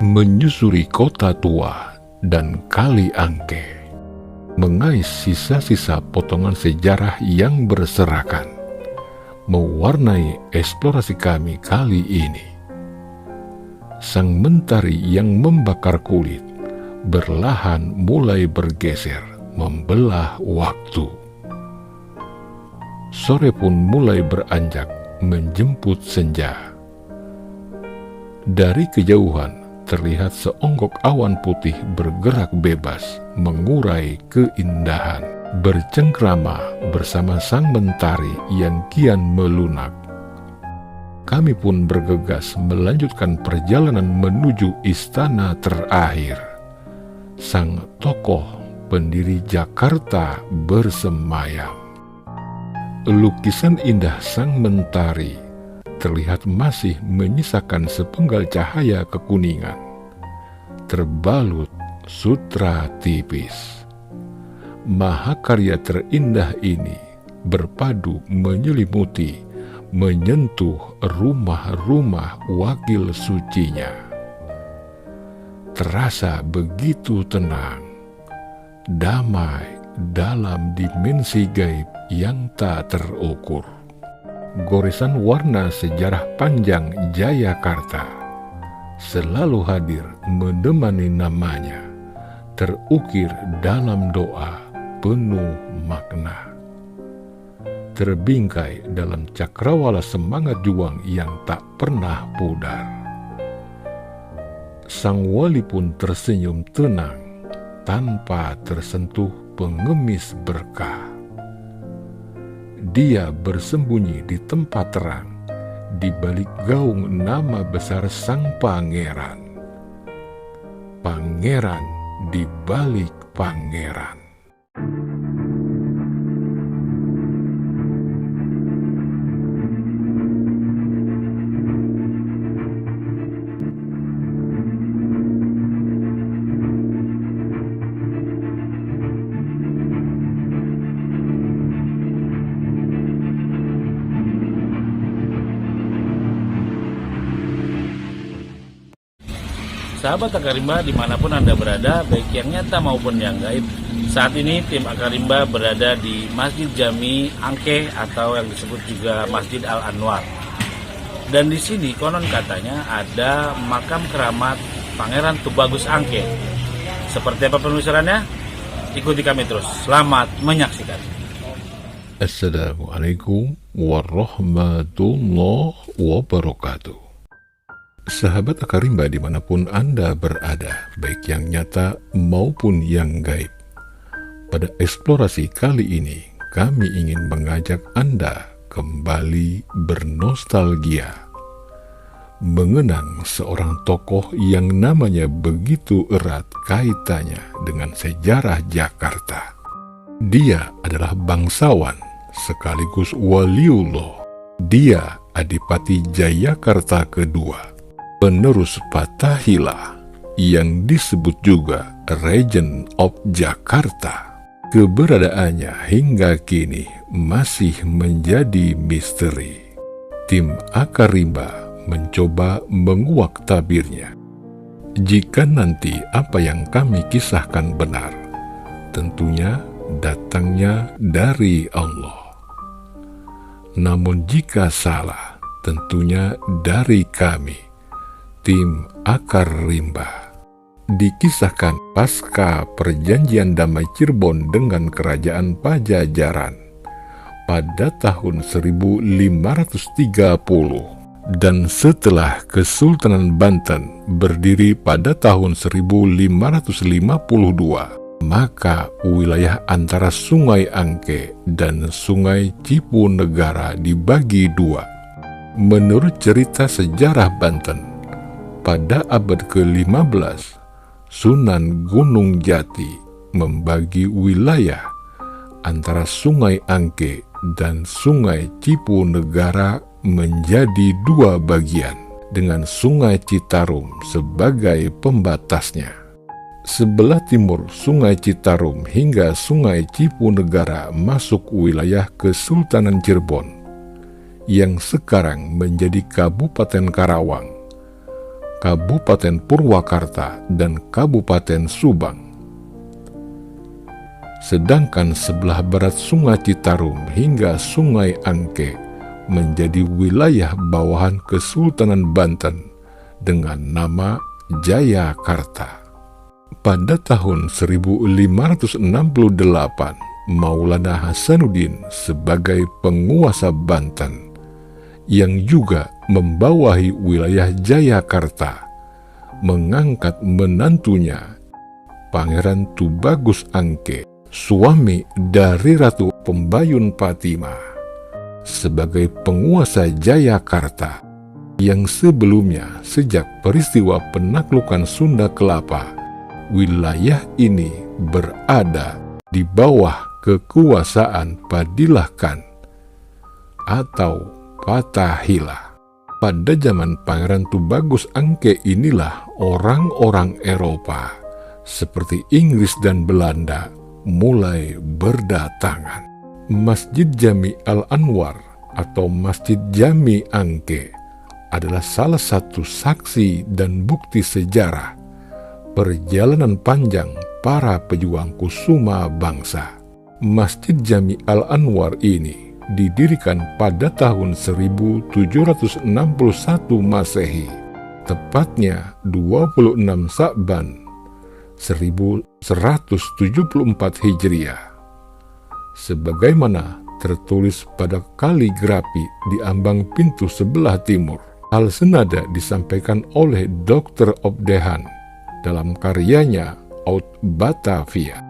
menyusuri kota tua dan kali Angke, mengais sisa-sisa potongan sejarah yang berserakan, mewarnai eksplorasi kami kali ini. Sang mentari yang membakar kulit berlahan mulai bergeser, membelah waktu. Sore pun mulai beranjak menjemput senja. Dari kejauhan terlihat seonggok awan putih bergerak bebas, mengurai keindahan, bercengkrama bersama sang mentari yang kian melunak. Kami pun bergegas melanjutkan perjalanan menuju istana terakhir. Sang tokoh pendiri Jakarta bersemayam. Lukisan indah sang mentari terlihat masih menyisakan sepenggal cahaya kekuningan, terbalut sutra tipis. Mahakarya terindah ini berpadu menyelimuti, menyentuh rumah-rumah wakil sucinya. Terasa begitu tenang, damai dalam dimensi gaib yang tak terukur. Goresan warna sejarah panjang Jayakarta selalu hadir menemani namanya, terukir dalam doa penuh makna. Terbingkai dalam cakrawala semangat juang yang tak pernah pudar. Sang wali pun tersenyum tenang tanpa tersentuh pengemis berkah. Dia bersembunyi di tempat terang, di balik gaung nama besar sang pangeran. Pangeran di balik pangeran. Sahabat Akarimba dimanapun Anda berada, baik yang nyata maupun yang gaib, saat ini tim Akarimba berada di Masjid Jami Angke atau yang disebut juga Masjid Al-Anwar. Dan di sini konon katanya ada makam keramat Pangeran Tubagus Angke. Seperti apa penelusurannya? Ikuti kami terus. Selamat menyaksikan. Assalamualaikum warahmatullahi wabarakatuh. Sahabat Akarimba dimanapun Anda berada, baik yang nyata maupun yang gaib. Pada eksplorasi kali ini, kami ingin mengajak Anda kembali bernostalgia, mengenang seorang tokoh yang namanya begitu erat kaitannya dengan sejarah Jakarta. Dia adalah bangsawan sekaligus waliullah. Dia Adipati Jayakarta kedua, penerus Fatahillah yang disebut juga Regent of Jakarta. Keberadaannya hingga kini masih menjadi misteri. Tim Akarimba mencoba menguak tabirnya. Jika nanti apa yang kami kisahkan benar, tentunya datangnya dari Allah. Namun jika salah, tentunya dari kami, tim Akarimba. Dikisahkan pasca perjanjian damai Cirebon dengan kerajaan Pajajaran pada tahun 1530 dan setelah Kesultanan Banten berdiri pada tahun 1552, maka wilayah antara Sungai Angke dan Sungai Cipunegara dibagi dua. Menurut cerita sejarah Banten, pada abad ke-15, Sunan Gunung Jati membagi wilayah antara Sungai Angke dan Sungai Cipunegara menjadi dua bagian, dengan Sungai Citarum sebagai pembatasnya. Sebelah timur Sungai Citarum hingga Sungai Cipunegara masuk wilayah Kesultanan Cirebon, yang sekarang menjadi Kabupaten Karawang. Kabupaten Purwakarta, dan Kabupaten Subang. Sedangkan sebelah barat Sungai Citarum hingga Sungai Angke menjadi wilayah bawahan Kesultanan Banten dengan nama Jayakarta. Pada tahun 1568, Maulana Hasanuddin sebagai penguasa Banten yang juga membawahi wilayah Jayakarta mengangkat menantunya Pangeran Tubagus Angke, suami dari Ratu Pembayun Patimah, sebagai penguasa Jayakarta yang sebelumnya sejak peristiwa penaklukan Sunda Kelapa, wilayah ini berada di bawah kekuasaan Padillah Khan atau Fatahillah. Pada zaman Pangeran Tubagus Angke inilah orang-orang Eropa seperti Inggris dan Belanda mulai berdatangan. Masjid Jami Al-Anwar atau Masjid Jami Angke adalah salah satu saksi dan bukti sejarah perjalanan panjang para pejuang kusuma bangsa. Masjid Jami Al-Anwar ini didirikan pada tahun 1761 Masehi, tepatnya 26 Sa'ban 1174 Hijriah. Sebagaimana tertulis pada kaligrafi di ambang pintu sebelah timur. Hal senada disampaikan oleh Dr. Obdehan dalam karyanya Out Batavia.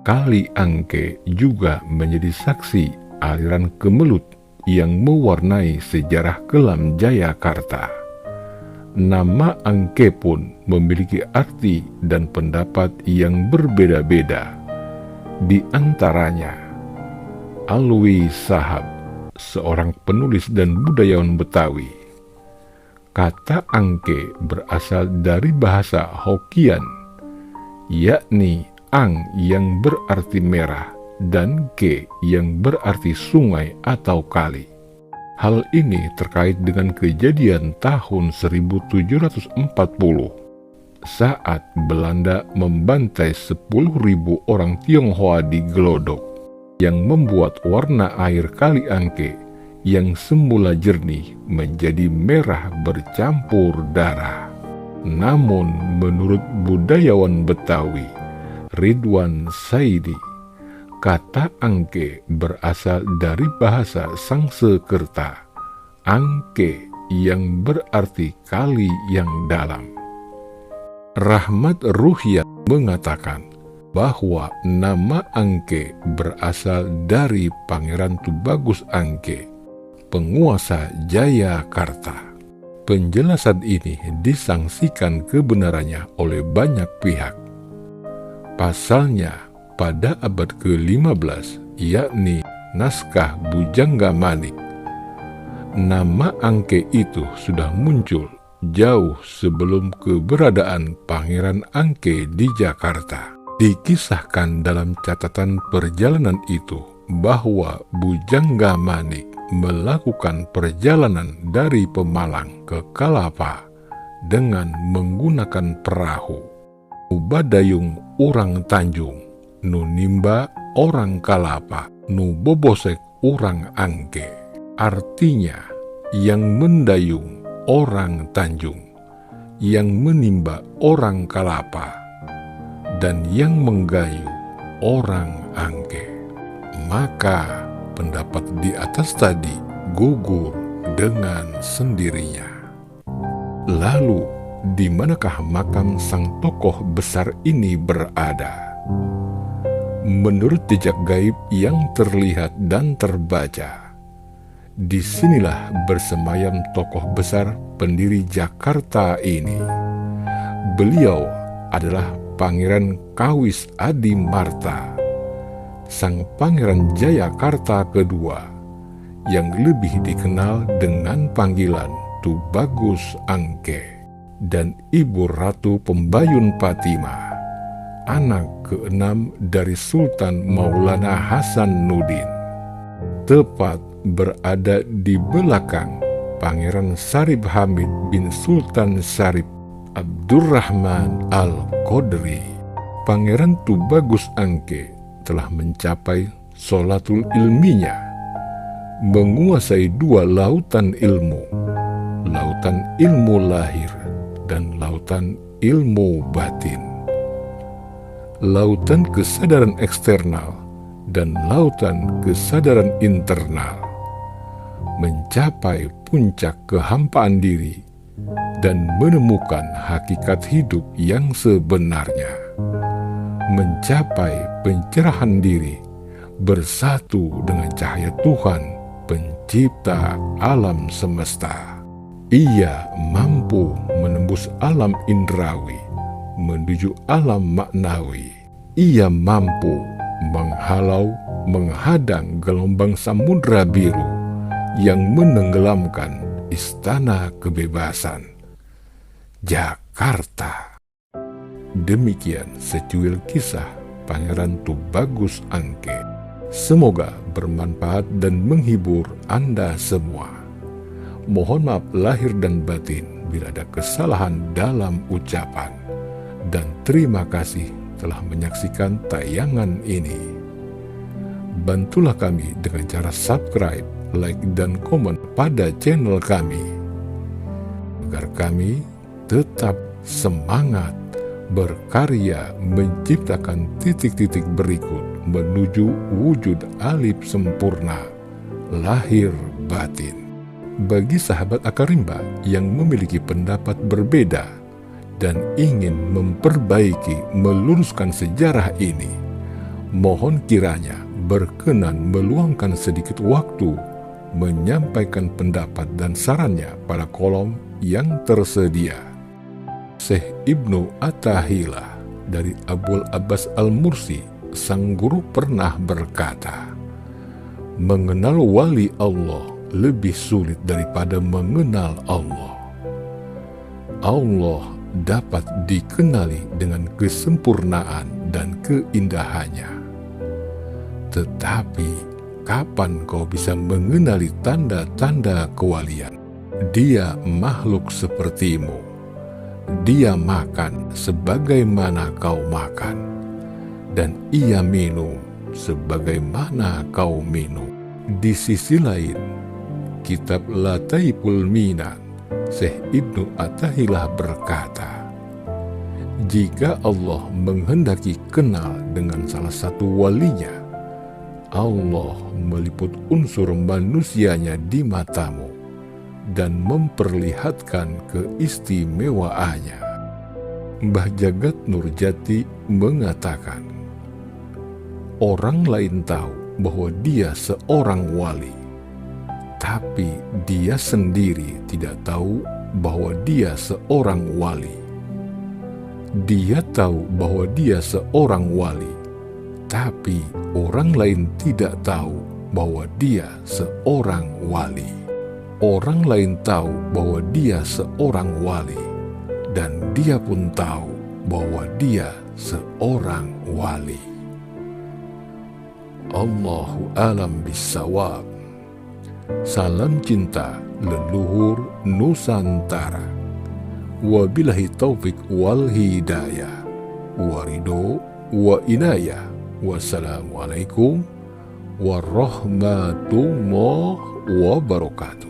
Kali Angke juga menjadi saksi aliran Kemelut yang mewarnai sejarah kelam Jayakarta. Nama Angke pun memiliki arti dan pendapat yang berbeda-beda. Di antaranya, Alwi Sahab, seorang penulis dan budayawan Betawi. Kata Angke berasal dari bahasa Hokkien, yakni Ang yang berarti merah dan Ke yang berarti sungai atau kali. Hal ini terkait dengan kejadian tahun 1740 saat Belanda membantai 10.000 orang Tionghoa di Glodok yang membuat warna air Kali Angke yang semula jernih menjadi merah bercampur darah. Namun menurut budayawan Betawi Ridwan Saidi, kata Angke berasal dari bahasa Sangsekerta, Angke yang berarti kali yang dalam. Rahmat Ruhyat mengatakan bahwa nama Angke berasal dari Pangeran Tubagus Angke, penguasa Jayakarta. Penjelasan ini disangsikan kebenarannya oleh banyak pihak. Pasalnya, pada abad ke-15, yakni naskah Bujangga Manik, nama Angke itu sudah muncul jauh sebelum keberadaan Pangeran Angke di Jakarta. Dikisahkan dalam catatan perjalanan itu bahwa Bujangga Manik melakukan perjalanan dari Pemalang ke Kalapa dengan menggunakan perahu. Ubadayung orang Tanjung, nu nimba orang Kalapa, nu bobosek orang Angke. Artinya, yang mendayung orang Tanjung, yang menimba orang Kalapa, dan yang menggayu orang Angke. Maka pendapat di atas tadi gugur dengan sendirinya. Lalu, di manakah makam sang tokoh besar ini berada? Menurut jejak gaib yang terlihat dan terbaca, disinilah bersemayam tokoh besar pendiri Jakarta ini. Beliau adalah Pangeran Kawis Adi Marta, sang Pangeran Jayakarta kedua, yang lebih dikenal dengan panggilan Tubagus Angke, dan Ibu Ratu Pembayun Patimah, anak keenam dari Sultan Maulana Hasanuddin. Tepat berada di belakang Pangeran Sarip Hamid bin Sultan Sarip Abdurrahman Al-Qadri, Pangeran Tubagus Angke telah mencapai sholatul ilminya, menguasai 2 lautan ilmu, lautan ilmu lahir dan lautan ilmu batin, lautan kesadaran eksternal dan lautan kesadaran internal, mencapai puncak kehampaan diri dan menemukan hakikat hidup yang sebenarnya, mencapai pencerahan diri, bersatu dengan cahaya Tuhan, pencipta alam semesta. Ia mampu menembus alam indrawi menuju alam maknawi. Ia mampu menghalau, menghadang gelombang samudra biru yang menenggelamkan Istana Kebebasan, Jakarta. Demikian secuil kisah Pangeran Tubagus Angke. Semoga bermanfaat dan menghibur Anda semua. Mohon maaf lahir dan batin bila ada kesalahan dalam ucapan. Dan terima kasih telah menyaksikan tayangan ini. Bantulah kami dengan cara subscribe, like, dan komen pada channel kami, agar kami tetap semangat berkarya menciptakan titik-titik berikut menuju wujud alif sempurna, lahir batin. Bagi sahabat Akarimba yang memiliki pendapat berbeda dan ingin memperbaiki, meluruskan sejarah ini, mohon kiranya berkenan meluangkan sedikit waktu menyampaikan pendapat dan sarannya pada kolom yang tersedia. Syekh Ibnu Attahillah dari Abul Abbas Al-Mursi, sang guru, pernah berkata, mengenal wali Allah lebih sulit daripada mengenal Allah. Allah dapat dikenali dengan kesempurnaan dan keindahannya. Tetapi kapan kau bisa mengenali tanda-tanda kewalian? Dia makhluk sepertimu. Dia makan sebagaimana kau makan, dan ia minum sebagaimana kau minum. Di sisi lain, kitab Lataiful Minan, Syekh Ibnu Attahillah berkata, jika Allah menghendaki kenal dengan salah satu walinya, Allah meliput unsur manusianya di matamu dan memperlihatkan keistimewaannya. Mbah Jagat Nurjati mengatakan, orang lain tahu bahwa dia seorang wali, tapi dia sendiri tidak tahu bahwa dia seorang wali. Dia tahu bahwa dia seorang wali, tapi orang lain tidak tahu bahwa dia seorang wali. Orang lain tahu bahwa dia seorang wali, dan dia pun tahu bahwa dia seorang wali. Allahu a'lam bishawab. Salam cinta leluhur Nusantara. Wabillahi taufik wal hidayah, warido wa inayah. Wassalamualaikum warahmatullahi wabarakatuh.